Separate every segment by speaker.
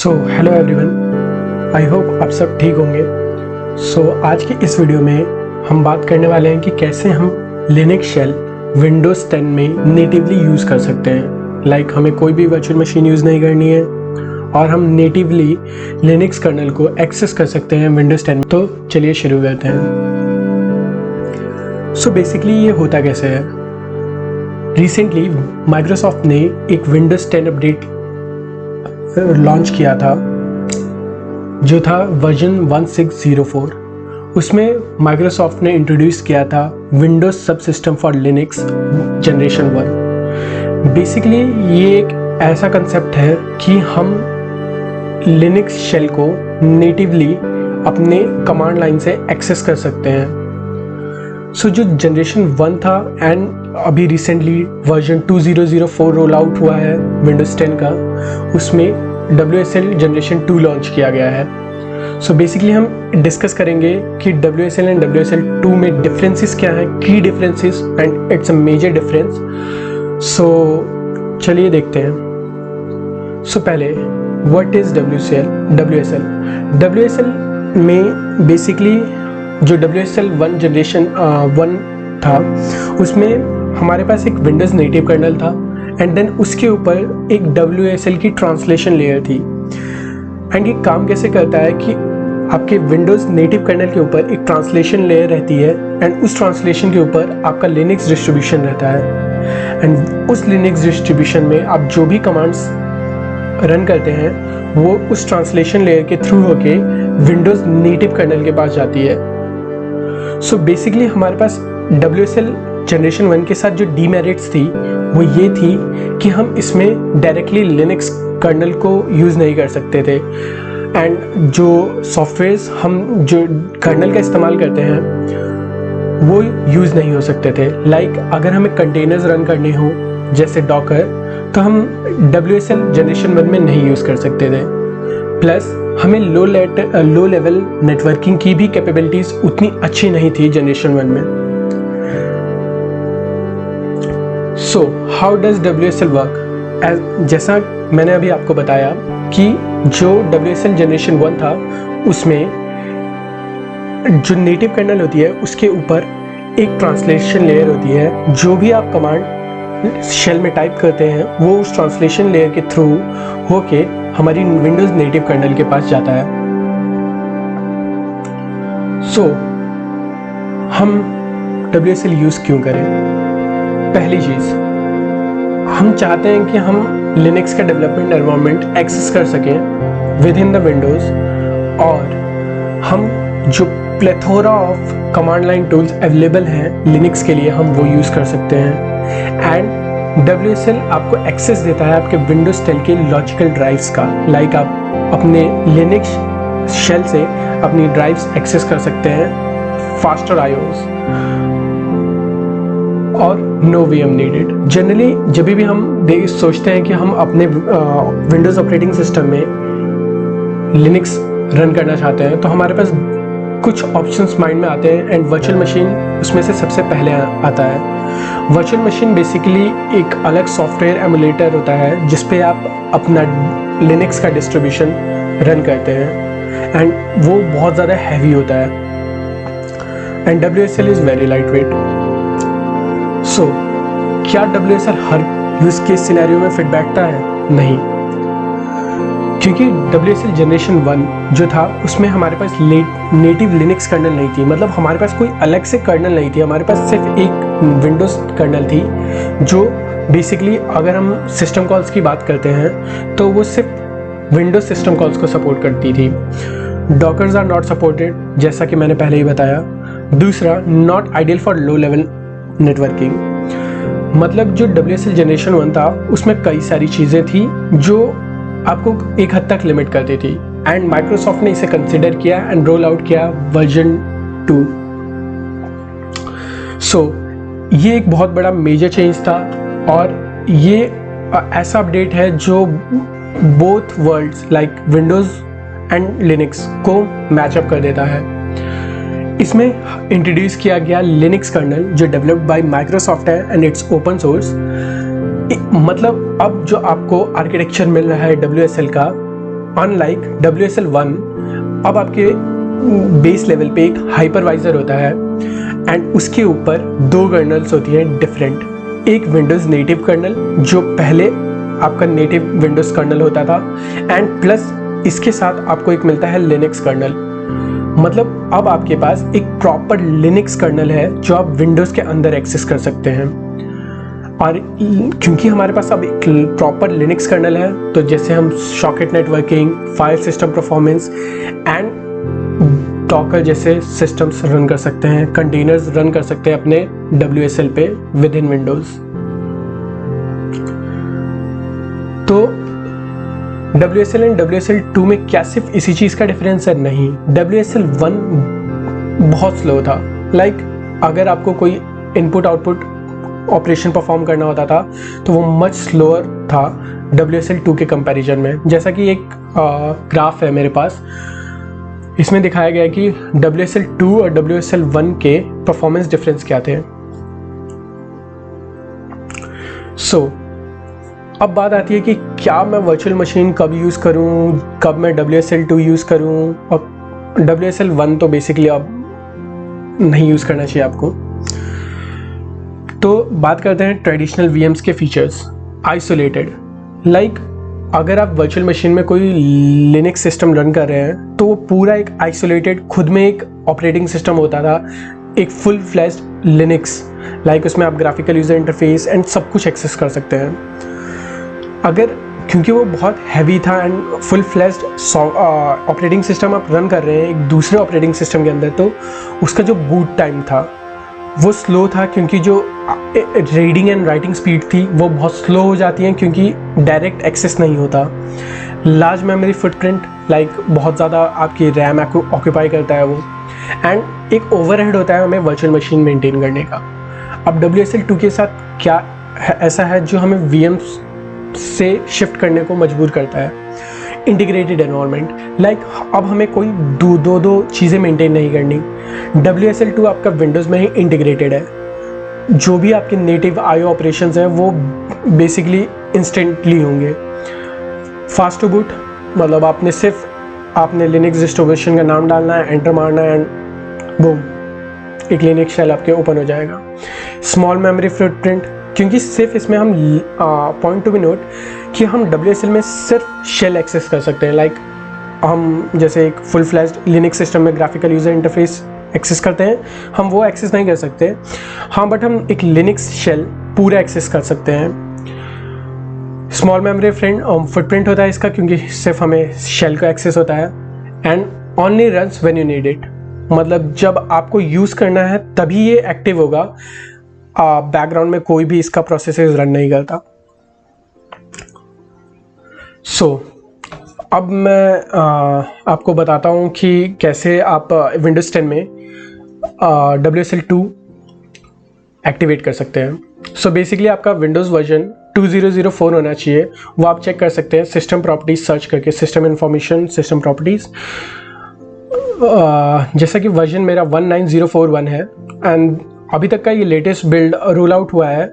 Speaker 1: Hello everyone, I hope आप सब ठीक होंगे। आज की इस वीडियो में हम बात करने वाले हैं कि कैसे हम लिनक्स शेल विंडोज़ 10 में नेटिवली यूज़ कर सकते हैं। हमें कोई भी वर्चुअल मशीन यूज़ नहीं करनी है और हम नेटिवली लिनक्स कर्नल को एक्सेस कर सकते हैं विंडोज़ 10 में। तो चलिए शुरू करते हैं। बेसिकली ये होता कैसे है। रिसेंटली माइक्रोसॉफ्ट ने एक विंडोज़ 10 अपडेट लॉन्च किया था जो था वर्जन 1604। उसमें माइक्रोसॉफ्ट ने इंट्रोड्यूस किया था विंडोज़ सब system for Linux generation 1। Basically ये एक ऐसा कंसेप्ट है कि हम लिनक्स शेल को नेटिवली अपने कमांड लाइन से एक्सेस कर सकते हैं। जो जनरेशन 1 था एंड अभी रिसेंटली वर्जन 2004 रोल आउट हुआ है विंडोज़ 10 का, उसमें WSL जनरेशन 2 लॉन्च किया गया है। बेसिकली हम डिस्कस करेंगे कि WSL एंड WSL 2 में डिफरेंसेस क्या हैं, की differences and it's a major difference. चलिए देखते हैं। पहले व्हाट इज़ WSL में बेसिकली जो WSL 1 जनरेशन 1 था उसमें हमारे पास एक विंडोज़ नेटिव कर्नल था एंड देन उसके ऊपर एक WSL की ट्रांसलेशन लेयर थी। एंड ये काम कैसे करता है कि आपके विंडोज़ नेटिव कर्नल के ऊपर एक ट्रांसलेशन लेयर रहती है एंड उस ट्रांसलेशन के ऊपर आपका लिनक्स डिस्ट्रीब्यूशन रहता है एंड उस लिनक्स डिस्ट्रीब्यूशन में आप जो भी कमांड्स रन करते हैं वो उस ट्रांसलेशन लेयर के थ्रू होके विंडोज़ नेटिव कर्नल के पास जाती है। बेसिकली हमारे पास WSL जनरेशन 1 के साथ जो डीमेरिट्स थी वो ये थी कि हम इसमें डायरेक्टली लिनक्स कर्नल को यूज़ नहीं कर सकते थे एंड जो सॉफ्टवेयर्स हम जो कर्नल का इस्तेमाल करते हैं वो यूज़ नहीं हो सकते थे। अगर हमें कंटेनर्स रन करने हो जैसे डॉकर, तो हम WSL जनरेशन 1 में नहीं यूज़ कर सकते थे। प्लस हमें लो लेवल नेटवर्किंग की भी कैपेबिलिटीज़ उतनी अच्छी नहीं थी जनरेशन 1 में। How does WSL work? जैसा मैंने अभी आपको बताया कि जो WSL जनरेशन 1 था उसमें जो नेटिव कर्नल होती है उसके ऊपर एक ट्रांसलेशन लेयर होती है। जो भी आप कमांड शेल में टाइप करते हैं वो उस ट्रांसलेशन लेयर के थ्रू होके हमारी विंडोज़ नेटिव कर्नल के पास जाता है। हम WSL यूज़ क्यों करें? पहली चीज़, हम चाहते हैं कि हम लिनक्स का डेवलपमेंट एनवायरनमेंट एक्सेस कर सकें विद इन द विंडोज़ और हम जो plethora of command line tools available हैं लिनक्स के लिए हम वो यूज़ कर सकते हैं। एंड WSL आपको एक्सेस देता है आपके विंडोज़ 10 के लॉजिकल ड्राइव्स का। आप अपने लिनक्स शेल से अपनी ड्राइव्स एक्सेस कर सकते हैं, फास्टर IOs और नो VM नीडेड। जनरली जब भी हम सोचते हैं कि हम अपने विंडोज़ ऑपरेटिंग सिस्टम में लिनक्स रन करना चाहते हैं तो हमारे पास कुछ ऑप्शंस माइंड में आते हैं एंड वर्चुअल मशीन उसमें से सबसे पहले आता है। वर्चुअल मशीन बेसिकली एक अलग सॉफ्टवेयर एमुलेटर होता है जिस पे आप अपना लिनक्स का डिस्ट्रीब्यूशन रन करते हैं एंड वो बहुत ज़्यादा हैवी होता है and WSL is very light weight. क्या WSL हर यूज़ केस सिनेरियो में फिट बैठता है? नहीं, क्योंकि WSL जनरेशन 1 जो था उसमें हमारे पास नेटिव लिनक्स कर्नल नहीं थी। मतलब हमारे पास कोई अलग से कर्नल नहीं थी, हमारे पास सिर्फ एक विंडोज़ कर्नल थी जो बेसिकली अगर हम सिस्टम कॉल्स की बात करते हैं तो वो सिर्फ विंडोज़ सिस्टम कॉल्स को सपोर्ट करती थी। डॉकर्स आर नॉट सपोर्टेड जैसा कि मैंने पहले ही बताया। दूसरा, not ideal for low level networking. मतलब जो WSL जनरेशन 1 था उसमें कई सारी चीज़ें थी जो आपको एक हद तक लिमिट करती थी एंड माइक्रोसॉफ्ट ने इसे कंसिडर किया एंड रोल आउट किया वर्जन 2। ये एक बहुत बड़ा मेजर चेंज था और ये ऐसा अपडेट है जो both worlds Windows and Linux को मैचअप कर देता है। इसमें इंट्रोड्यूस किया गया लिनक्स कर्नल जो डेवलप्ड बाय माइक्रोसॉफ्ट है एंड इट्स ओपन सोर्स। मतलब अब जो आपको आर्किटेक्चर मिल रहा है WSL का अनलाइक WSL1 अब आपके बेस लेवल पे एक हाइपरवाइजर होता है एंड उसके ऊपर 2 कर्नल्स होती हैं डिफरेंट। एक विंडोज़ नेटिव कर्नल जो पहले आपका नेटिव विंडोज़ कर्नल होता था एंड प्लस इसके साथ आपको एक मिलता है लिनक्स कर्नल। मतलब अब आपके पास एक प्रॉपर लिनक्स कर्नल है जो आप विंडोज़ के अंदर एक्सेस कर सकते हैं। और क्योंकि हमारे पास अब एक प्रॉपर लिनक्स कर्नल है तो जैसे हम socket networking, file system performance and Docker जैसे सिस्टम्स रन कर सकते हैं, कंटेनर्स रन कर सकते हैं अपने WSL पे विद इन विंडोज़। तो WSL एंड WSL2 में क्या सिर्फ इसी चीज़ का डिफरेंस है? नहीं, WSL1 बहुत स्लो था। अगर आपको कोई इनपुट आउटपुट ऑपरेशन परफॉर्म करना होता था तो वो मच स्लोअर था WSL2 के कंपैरिजन में। जैसा कि एक ग्राफ है मेरे पास, इसमें दिखाया गया है कि WSL2 और WSL1 के परफॉर्मेंस डिफरेंस क्या थे। अब बात आती है कि क्या मैं वर्चुअल मशीन कब यूज़ करूं, कब मैं WSL2 यूज़ करूं। और WSL1 तो बेसिकली अब नहीं यूज़ करना चाहिए आपको। तो बात करते हैं ट्रेडिशनल VMs के फीचर्स। आइसोलेटेड, अगर आप वर्चुअल मशीन में कोई लिनक्स सिस्टम रन कर रहे हैं तो वो पूरा एक आइसोलेटेड खुद में एक ऑपरेटिंग सिस्टम होता था, एक फुल फ्लैश्ड लिनक्स। उसमें आप ग्राफिकल यूज़र इंटरफेस एंड सब कुछ एक्सेस कर सकते हैं। क्योंकि वो बहुत हैवी था and full flashed operating system आप रन कर रहे हैं एक दूसरे ऑपरेटिंग सिस्टम के अंदर, तो उसका जो बूट टाइम था वो स्लो था, क्योंकि जो रीडिंग एंड राइटिंग स्पीड थी वो बहुत स्लो हो जाती है क्योंकि डायरेक्ट एक्सेस नहीं होता। लार्ज मेमोरी फुटप्रिंट, बहुत ज़्यादा आपकी रैम ऑक्यूपाई करता है वो, एंड एक ओवरहेड होता है हमें वर्चुअल मशीन मेंटेन करने का। अब WSL2 के साथ क्या ऐसा है जो हमें VMs से शिफ्ट करने को मजबूर करता है? इंटीग्रेटेड एनवायरनमेंट, अब हमें कोई दो चीज़ें मेंटेन नहीं करनी। WSL2 आपका विंडोज़ में ही इंटीग्रेटेड है, जो भी आपके नेटिव IO ऑपरेशंस हैं वो बेसिकली इंस्टेंटली होंगे। फास्ट टू बूट, मतलब आपने लिनक्स डिस्ट्रीब्यूशन का नाम डालना है, एंटर मारना है एंड बूम, एक लिनक्स शेल आपके ओपन हो जाएगा। स्मॉल मेमोरी फुटप्रिंट, क्योंकि सिर्फ इसमें हम पॉइंट टू बी नोट कि हम WSL में सिर्फ शेल एक्सेस कर सकते हैं। हम जैसे एक फुल फ्लैश्ड लिनक्स सिस्टम में ग्राफिकल यूज़र इंटरफेस एक्सेस करते हैं, हम वो एक्सेस नहीं कर सकते। हाँ, बट हम एक लिनक्स शेल पूरा एक्सेस कर सकते हैं। स्मॉल मेमोरी फुटप्रिंट होता है इसका, क्योंकि सिर्फ हमें शेल का एक्सेस होता है and only runs when you need it, मतलब जब आपको यूज़ करना है तभी ये एक्टिव होगा, बैकग्राउंड में कोई भी इसका प्रोसेसेस रन नहीं करता। अब मैं आपको बताता हूँ कि कैसे आप विंडोज़ 10 में WSL2 एक्टिवेट कर सकते हैं। बेसिकली आपका विंडोज़ वर्जन 2004 होना चाहिए, वो आप चेक कर सकते हैं सिस्टम प्रॉपर्टीज़ सर्च करके, सिस्टम इंफॉर्मेशन, सिस्टम प्रॉपर्टीज़। जैसा कि वर्जन मेरा 19041 है एंड अभी तक का ये लेटेस्ट बिल्ड रोल आउट हुआ है।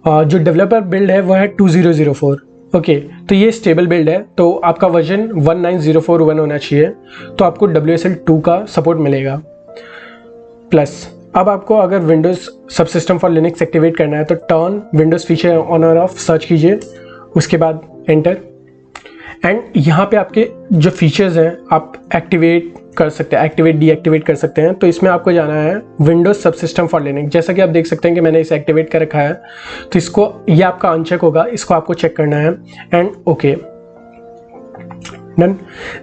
Speaker 1: जो डेवलपर बिल्ड है वो है 2004। ओके, तो ये स्टेबल बिल्ड है, तो आपका वर्जन 19041 होना चाहिए, तो आपको WSL2 का सपोर्ट मिलेगा। प्लस अब आपको अगर विंडोज़ सब सिस्टम फॉर लिनक्स एक्टिवेट करना है तो टर्न विंडोज़ फीचर ऑन और ऑफ सर्च कीजिए, उसके बाद एंटर, एंड यहाँ पे आपके जो फीचर्स हैं आप एक्टिवेट कर सकते हैं, एक्टिवेट डीएक्टिवेट कर सकते हैं। तो इसमें आपको जाना है विंडोज़ सब सिस्टम फॉर लिनक्स। जैसा कि आप देख सकते हैं कि मैंने इसे एक्टिवेट कर रखा है, तो इसको, ये आपका अनचेक होगा, इसको आपको चेक करना है एंड ओके डन।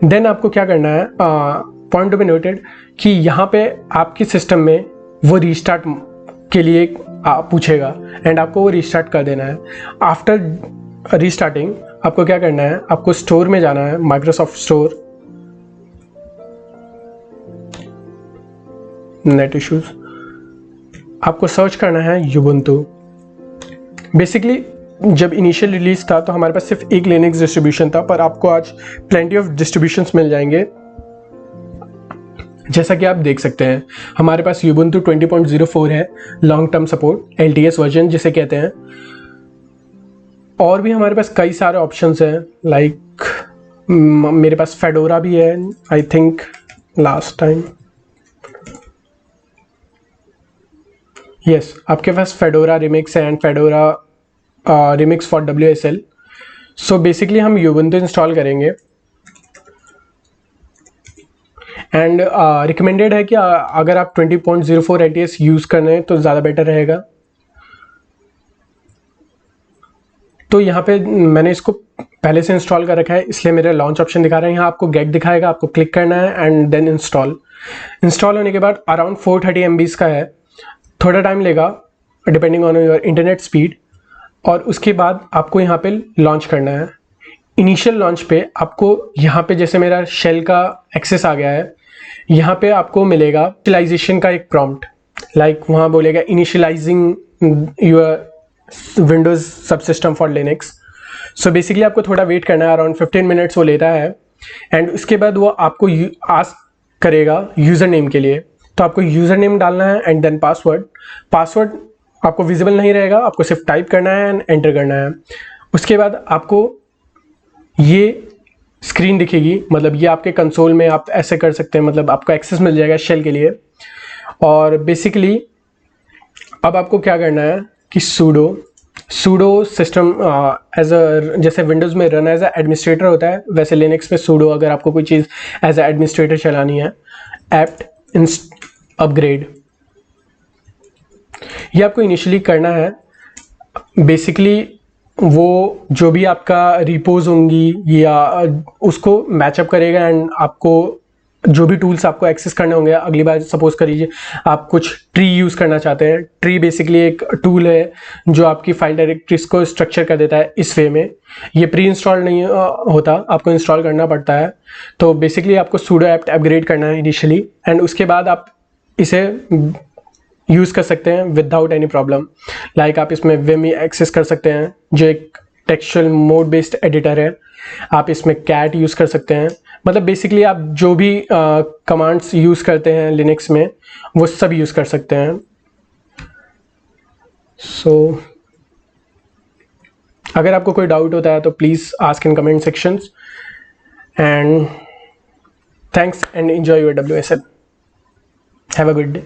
Speaker 1: देन आपको क्या करना है, पॉइंट टू बी नोटेड कि यहाँ पे आपके सिस्टम में वो रीस्टार्ट के लिए पूछेगा एंड आपको वो रीस्टार्ट कर देना है। आफ्टर रीस्टार्टिंग आपको क्या करना है, आपको स्टोर में जाना है, माइक्रोसॉफ्ट स्टोर, नेट इश्यूज, आपको सर्च करना है यूबुंटू। बेसिकली जब इनिशियल रिलीज था तो हमारे पास सिर्फ एक लिनक्स डिस्ट्रीब्यूशन था, पर आपको आज प्लेंटी ऑफ डिस्ट्रीब्यूशंस मिल जाएंगे। जैसा कि आप देख सकते हैं हमारे पास यूबुंटू 20.04 है, long term support, LTS version जिसे कहते हैं। और भी हमारे पास कई सारे ऑप्शंस हैं, मेरे पास फेडोरा भी है I think last time. Yes, आपके पास फेडोरा रिमिक्स है and fedora remix for WSL। So basically हम यूबंतु इंस्टॉल करेंगे एंड रिकमेंडेड है कि अगर आप 20.04 ATS यूज़ कर रहे हैं तो ज़्यादा बेटर रहेगा। तो यहाँ पे मैंने इसको पहले से इंस्टॉल कर रखा है, इसलिए मेरा लॉन्च ऑप्शन दिखा रहा है। यहाँ आपको गेट दिखाएगा, आपको क्लिक करना है एंड देन इंस्टॉल होने के बाद अराउंड 430 MB का है, थोड़ा टाइम लेगा depending on your internet speed. और उसके बाद आपको यहाँ पे लॉन्च करना है। इनिशियल लॉन्च पे आपको यहाँ पे जैसे मेरा शेल का एक्सेस आ गया है, यहाँ पे आपको मिलेगा इनिशियलाइजेशन का एक प्रॉम्प्ट, लाइक वहाँ बोलेगा initialising your Windows subsystem for Linux. So basically आपको थोड़ा वेट करना है, अराउंड 15 मिनट्स वो लेता है एंड उसके बाद वो आपको आस्क करेगा यूज़र नेम के लिए। तो आपको यूज़र नेम डालना है एंड देन पासवर्ड आपको विजिबल नहीं रहेगा, आपको सिर्फ टाइप करना है एंड एंटर करना है। उसके बाद आपको ये स्क्रीन दिखेगी, मतलब ये आपके कंसोल में आप ऐसे कर सकते हैं, मतलब आपको एक्सेस मिल जाएगा शेल के लिए। और बेसिकली अब आपको क्या करना है कि सूडो सिस्टम एज अ, जैसे विंडोज़ में रन एज अ एडमिनिस्ट्रेटर होता है, वैसे लिनक्स में सूडो अगर आपको कोई चीज़ एज अ एडमिनिस्ट्रेटर चलानी है, एप्ट अपग्रेड, ये आपको इनिशियली करना है। बेसिकली वो जो भी आपका रिपोज होंगी या उसको मैचअप करेगा एंड आपको जो भी टूल्स आपको एक्सेस करने होंगे, अगली बार सपोज कर लीजिए आप कुछ ट्री यूज़ करना चाहते हैं। ट्री बेसिकली एक टूल है जो आपकी फाइल डायरेक्टरीज को स्ट्रक्चर कर देता है इस वे में। ये प्री इंस्टॉल नहीं होता, आपको इंस्टॉल करना पड़ता है। तो बेसिकली आपको सूडो एप्ट अपग्रेड करना है इनिशियली एंड उसके बाद आप इसे यूज़ कर सकते हैं विदाउट एनी प्रॉब्लम। लाइक आप इसमें विमी एक्सेस कर सकते हैं जो एक टेक्सचुअल मोड बेस्ड एडिटर है। आप इसमें कैट यूज़ कर सकते हैं, मतलब बेसिकली आप जो भी कमांड्स यूज़ करते हैं लिनक्स में वो सब यूज़ कर सकते हैं। सो अगर आपको कोई डाउट होता है तो please ask in comment sections and thanks and enjoy your WSL। Have a good day.